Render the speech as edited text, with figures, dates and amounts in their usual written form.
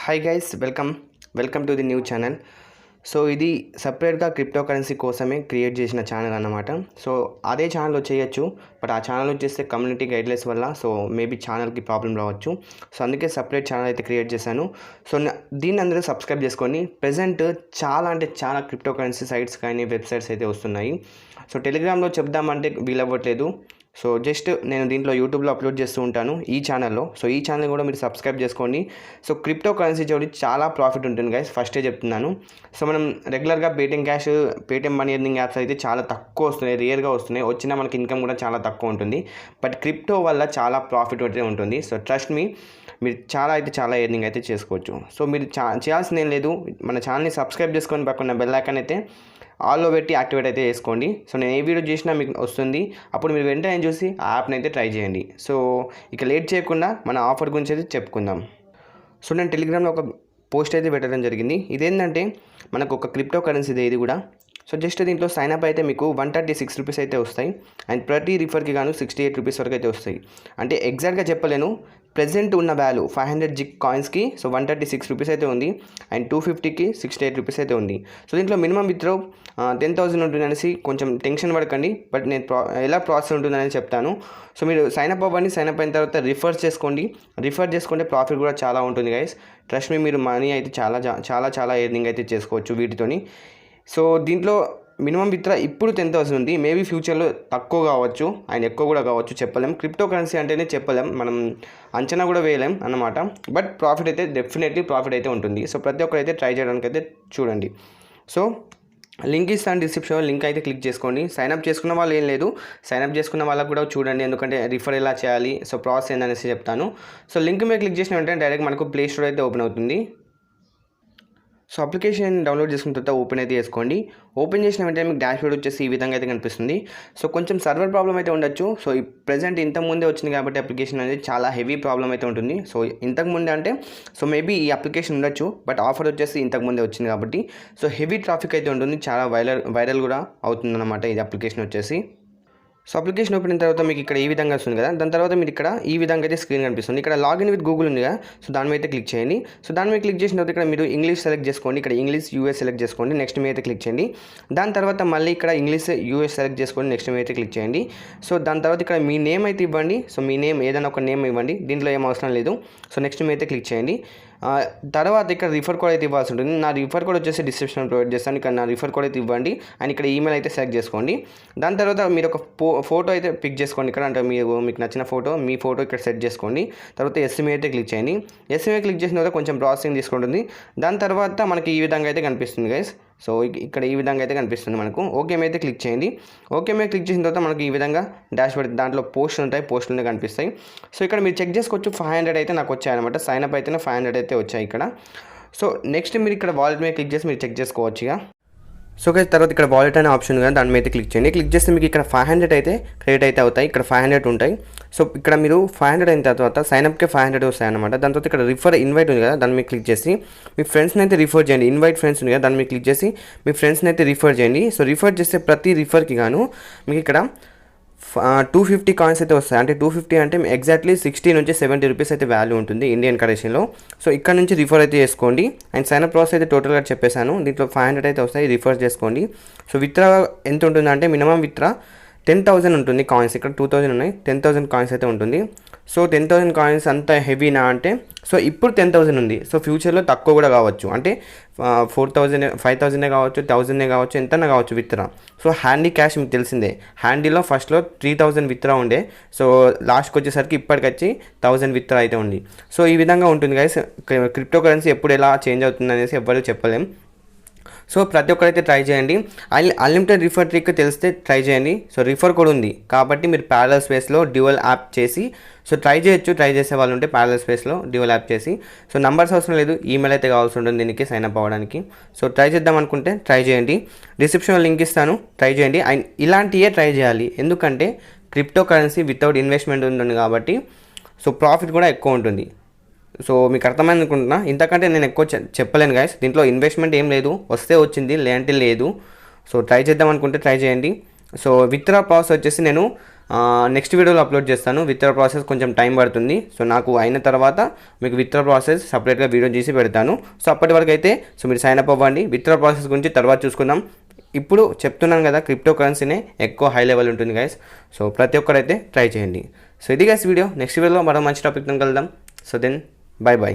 Hi guys, welcome to the new channel. So ఇది సపరేట్గా crypto currency కోసమే create చేసిన ఛానల్ అన్నమాట. సో అదే ఛానల్లో చేయొచ్చు, బట్ ఆ ఛానల్ వచ్చేస్తే కమ్యూనిటీ గైడ్లైన్స్ వల్ల సో మేబీ ఛానల్కి ప్రాబ్లం రావచ్చు. సో అందుకే సపరేట్ ఛానల్ అయితే క్రియేట్ చేశాను. సో దీన్ని అందరూ సబ్స్క్రైబ్ చేసుకొని ప్రజెంట్ చాలా క్రిప్టో కరెన్సీ సైట్స్ కానీ వెబ్సైట్స్ అయితే వస్తున్నాయి. సో టెలిగ్రామ్లో చెప్దామంటే వీలవ్వట్లేదు. సో జస్ట్ నేను దీంట్లో యూట్యూబ్లో అప్లోడ్ చేస్తూ ఉంటాను ఈ ఛానల్లో. సో ఈ ఛానల్ కూడా మీరు సబ్స్క్రైబ్ చేసుకోండి. సో క్రిప్టో కరెన్సీ జోడి చాలా ప్రాఫిట్ ఉంటుంది గైస్, ఫస్టే చెప్తున్నాను. సో మనం రెగ్యులర్గా Paytm cash, Paytm money earning apps అయితే చాలా తక్కువ వస్తున్నాయి, రేర్గా వస్తున్నాయి. వచ్చినా మనకి ఇన్కమ్ కూడా చాలా తక్కువ ఉంటుంది. బట్ క్రిప్టో వల్ల చాలా ప్రాఫిట్ అయితే ఉంటుంది. సో ట్రస్ట్ మీ, మీరు చాలా ఎర్నింగ్ అయితే చేసుకోవచ్చు. సో మీరు చేయాల్సింది ఏం లేదు, మన ఛానల్ని సబ్స్క్రైబ్ చేసుకొని పక్కన బెల్ ఐకాన్ అయితే ఆల్లో పెట్టి యాక్టివేట్ అయితే చేసుకోండి. సో నేను ఏ వీడియో చేసినా మీకు వస్తుంది, అప్పుడు మీరు వెంటనే చూసి ఆ యాప్ని అయితే ట్రై చేయండి. సో ఇక లేట్ చేయకుండా మన ఆఫర్ గురించి అయితే చెప్పుకుందాం. సో నేను టెలిగ్రామ్లో ఒక పోస్ట్ అయితే పెట్టడం జరిగింది. ఇదేంటంటే మనకు ఒక క్రిప్టో కరెన్సీదే ఇది కూడా. సో జస్ట్ దీంట్లో సైన్అప్ అయితే మీకు 136 రూపీస్ అయితే వస్తాయి. అండ్ ప్రతి రిఫర్కి గాను 68 రూపీస్ వరకు అయితే వస్తాయి. అంటే ఎగ్జాక్ట్గా చెప్పలేను, ప్రెజెంట్ ఉన్న వాల్యూ 500 జిక్ కాయిన్స్కి సో 136 రూపీస్ అయితే ఉంది. అండ్ 250కి 68 రూపీస్ అయితే ఉంది. సో దీంట్లో మినిమం విత్డ్రా 10,000 ఉంటుంది అనేసి కొంచెం టెన్షన్ పడకండి, బట్ నేను ఎలా ప్రాసెస్ ఉంటుందని చెప్తాను. సో మీరు సైన్అప్ అవ్వండి, సైన్అప్ అయిన తర్వాత రిఫర్ చేసుకుంటే ప్రాఫిట్ కూడా చాలా ఉంటుంది గైస్. ట్రస్ట్ మీ, మీరు మనీ అయితే చాలా ఎర్నింగ్ అయితే చేసుకోవచ్చు వీటితోని. సో దీంట్లో మినిమం విత్డ్రా ఇప్పుడు 10,000 ఉంది. మేబీ ఫ్యూచర్లో తక్కువ కావచ్చు అండ్ ఎక్కువ కూడా కావచ్చు, చెప్పలేం. క్రిప్టో కరెన్సీ అంటేనే చెప్పలేం, మనం అంచనా కూడా వేయలేం అన్నమాట. బట్ ప్రాఫిట్ అయితే డెఫినెట్లీ ప్రాఫిట్ అయితే ఉంటుంది. సో ప్రతి ఒక్కరైతే ట్రై చేయడానికి అయితే చూడండి. సో లింక్ ఇస్తాను డిస్క్రిప్షన్లో, లింక్ అయితే క్లిక్ చేసుకోండి. సైన్అప్ చేసుకున్న వాళ్ళు ఏం లేదు, సైన్అప్ చేసుకున్న వాళ్ళకు కూడా చూడండి, ఎందుకంటే రిఫర్ ఎలా చేయాలి, సో ప్రాసెస్ ఏందనేసి చెప్తాను. సో లింక్ మీద క్లిక్ చేసిన వెంటనే డైరెక్ట్ మనకు ప్లే స్టోర్ అయితే ఓపెన్ అవుతుంది. సో అప్లికేషన్ డౌన్లోడ్ చేసుకున్న తర్వాత ఓపెన్ అయితే చేసుకోండి. ఓపెన్ చేసిన వెంటనే మీకు డాష్బోర్డ్ వచ్చేసి ఈ విధంగా అయితే కనిపిస్తుంది. సో కొంచెం సర్వర్ ప్రాబ్లం అయితే ఉండొచ్చు. సో ఈ ప్రెజెంట్ ఇంతకుముందే వచ్చింది కాబట్టి అప్లికేషన్ అనేది చాలా హెవీ ప్రాబ్లం అయితే ఉంటుంది. సో ఇంతకుముందే అంటే సో మేబీ ఈ అప్లికేషన్ ఉండొచ్చు, బట్ ఆఫర్ వచ్చేసి ఇంతకుముందే వచ్చింది కాబట్టి సో హెవీ ట్రాఫిక్ అయితే ఉంటుంది, చాలా వైరల్ కూడా అవుతుందన్నమాట ఇది అప్లికేషన్ వచ్చేసి. సో అప్లికేషన్ ఓపెన్ అయిన తర్వాత మీకు ఇక్కడ ఈ విధంగా వస్తుంది కదా, దాని తర్వాత మీరు ఇక్కడ ఈ విధంగా అయితే స్క్రీన్ కనిపిస్తుంది. ఇక్కడ లాగిన్ విత్ గూగుల్ ఉంది కదా, సో దాని మీద అయితే క్లిక్ చేయండి. సో దాని మీద క్లిక్ చేసిన తర్వాత ఇక్కడ మీరు ఇంగ్లీష్ సెలెక్ట్ చేసుకోండి, ఇక్కడ ఇంగ్లీష్ యూఎస్ సెలెక్ట్ చేసుకోండి, నెక్స్ట్ మీద అయితే క్లిక్ చేయండి. దాని తర్వాత మళ్ళీ ఇక్కడ ఇంగ్లీష్ యూఎస్ సెలెక్ట్ చేసుకోండి, నెక్స్ట్ మీద అయితే క్లిక్ చేయండి. సో దాని తర్వాత ఇక్కడ మీ నేమ్ అయితే ఇవ్వండి. సో మీ నేమ్ ఏదైనా ఒక నేమ్ ఇవ్వండి, దీంట్లో ఏం అవసరం లేదు. సో నెక్స్ట్ మీద అయితే క్లిక్ చేయండి. తర్వాత ఇక్కడ రిఫర్ కోడ్ అయితే ఇవ్వాల్సి ఉంటుంది. నా రిఫర్ కోడ్ వచ్చేసి డిస్క్రిప్షన్ ప్రొవైడ్ చేస్తాను, ఇక్కడ నా రిఫర్ కోడ్ అయితే ఇవ్వండి. అండ్ ఇక్కడ ఈమెయిల్ అయితే సెలెక్ట్ చేసుకోండి. దాని తర్వాత మీరు ఒక ఫోటో అయితే పిక్ చేసుకోండి. ఇక్కడ అంటే మీకు నచ్చిన మీ ఫోటో ఇక్కడ సెట్ చేసుకోండి. తర్వాత ఎస్ఎంఏ అయితే క్లిక్ చేయండి. ఎస్ఎంఏ క్లిక్ చేసిన తర్వాత కొంచెం ప్రాసెసింగ్ తీసుకుంటుంది. దాని తర్వాత మనకి ఈ విధంగా అయితే కనిపిస్తుంది గైస్. సో ఇక్కడ ఈ విధంగా అయితే కనిపిస్తుంది మనకు. ఓకే అయితే క్లిక్ చేయండి. ఓకే మీద క్లిక్ చేసిన తర్వాత మనకి ఈ విధంగా డాష్బోర్డ్, దాంట్లో పోస్టులు కనిపిస్తాయి. సో ఇక్కడ మీరు చెక్ చేసుకోవచ్చు. 500 అయితే నాకు వచ్చాయన్నమాట. సైన్అప్ అయితేనే 500 అయితే వచ్చాయి ఇక్కడ. సో నెక్స్ట్ మీరు ఇక్కడ వాలెట్ మీద క్లిక్ చేసి మీరు చెక్ చేసుకోవచ్చు ఇక. సో గైస్ తర్వాత ఇక్కడ వాలెట్ అనే ఆప్షన్ ఉంది కదా, దాని మీద క్లిక్ చేయండి. క్లిక్ చేస్తే మీకు ఇక్కడ 500 అయితే క్రెడిట్ అయితే అవుతాయి. ఇక్కడ 500 ఉంటాయి. సో ఇక్కడ మీరు 500 అయిన తర్వాత సైన్అప్కే 500 వస్తాయి అనమాట. దాని తర్వాత ఇక్కడ ఇన్వైట్ ఉంది కదా, దాని మీద క్లిక్ చేసి మీ ఫ్రెండ్స్ని అయితే రిఫర్ చేయండి. ఇన్వైట్ ఫ్రెండ్స్ ఉంది కదా, దాని మీద క్లిక్ చేసి మీ ఫ్రెండ్స్ని అయితే రిఫర్ చేయండి. సో రిఫర్ చేస్తే ప్రతి రిఫర్కి గాను మీకు ఇక్కడ 250 కాయిన్స్ అయితే వస్తాయి. అంటే 250 అంటే ఎగ్జాక్ట్లీ 60 నుంచి 70 రూపీస్ అయితే వాల్యూ ఉంటుంది ఇండియన్ కరెన్సీలో. సో ఇక్కడ నుంచి రిఫర్ అయితే చేసుకోండి. అండ్ సైన్అప్ ప్రాసెస్ అయితే టోటల్గా చెప్పేశాను. దీంట్లో 500 అయితే వస్తాయి, రిఫర్ చేసుకోండి. సో విత్డ్రా ఎంత ఉంటుంది అంటే మినిమం విత్డ్రా 10,000 ఉంటుంది కాయిన్స్. ఇక్కడ 2,000 ఉన్నాయి, 10,000 కాయిన్స్ అయితే ఉంటుంది. సో 10,000 కాయిన్స్ అంత హెవీనా అంటే సో ఇప్పుడు 10,000 ఉంది. సో ఫ్యూచర్లో తక్కువ కూడా కావచ్చు, అంటే 4,000, 5,000 కావచ్చు, 1,000 కావచ్చు, ఎంతైనా కావచ్చు విత్డ్రా. సో హ్యాండీ క్యాష్ మీకు తెలిసిందే, హ్యాండీలో ఫస్ట్లో 3,000 విత్డ్రా ఉండే. సో లాస్ట్కి వచ్చేసరికి ఇప్పటికొచ్చి 1,000 విత్డ్రా అయితే ఉంది. సో ఈ విధంగా ఉంటుంది గైస్. క్రిప్టో కరెన్సీ ఎప్పుడు ఎలా చేంజ్ అవుతుంది అనేసి ఎవ్వరూ చెప్పలేం. సో ప్రతి ఒక్కరైతే ట్రై చేయండి. అన్లిమిటెడ్ రిఫర్ ట్రిక్ తెలిస్తే ట్రై చేయండి. సో రిఫర్ కూడా ఉంది కాబట్టి మీరు ప్యారలల్ స్పేస్లో డ్యూయల్ యాప్ చేసి సో ట్రై చేయొచ్చు. ట్రై చేసే వాళ్ళు ఉంటే ప్యారలల్ స్పేస్లో డ్యూయల్ యాప్ చేసి, సో నంబర్స్ అవసరం లేదు, ఈమెయిల్ అయితే కావాల్సి ఉంటుంది దీనికి సైన్అప్ అవ్వడానికి. సో ట్రై చేద్దాం అనుకుంటే ట్రై చేయండి. డిస్క్రిప్షన్లో లింక్ ఇస్తాను, ట్రై చేయండి. అండ్ ఇలాంటివే ట్రై చేయాలి, ఎందుకంటే క్రిప్టో కరెన్సీ వితౌట్ ఇన్వెస్ట్మెంట్ ఉంటుంది కాబట్టి సో ప్రాఫిట్ కూడా ఎక్కువ ఉంటుంది. సో మీకు అర్థమైంది అనుకుంటున్నా. ఇంతకంటే నేను ఎక్కువ చెప్పలేను గైస్. దీంట్లో ఇన్వెస్ట్మెంట్ ఏం లేదు, వస్తే వచ్చింది, లేదంటే లేదు. సో ట్రై చేద్దాం అనుకుంటే ట్రై చేయండి. సో విత్డ్రా ప్రాసెస్ వచ్చేసి నేను నెక్స్ట్ వీడియోలో అప్లోడ్ చేస్తాను. విత్డ్రా ప్రాసెస్ కొంచెం టైం పడుతుంది. సో నాకు అయిన తర్వాత మీకు విత్డ్రా ప్రాసెస్ సపరేట్గా వీడియో చేసి పెడతాను. సో అప్పటి వరకు అయితే మీరు సైన్ అప్ అవ్వండి. విత్డ్రా ప్రాసెస్ గురించి తర్వాత చూసుకుందాం. ఇప్పుడు చెప్తున్నాను కదా, క్రిప్టో కరెన్సీనే ఎక్కువ హై లెవెల్ ఉంటుంది గైస్. సో ప్రతి ఒక్కరైతే ట్రై చేయండి. సో ఇది గైస్ వీడియో. నెక్స్ట్ వీడియోలో మరో మంచి టాపిక్తో కలుద్దాం. So then by.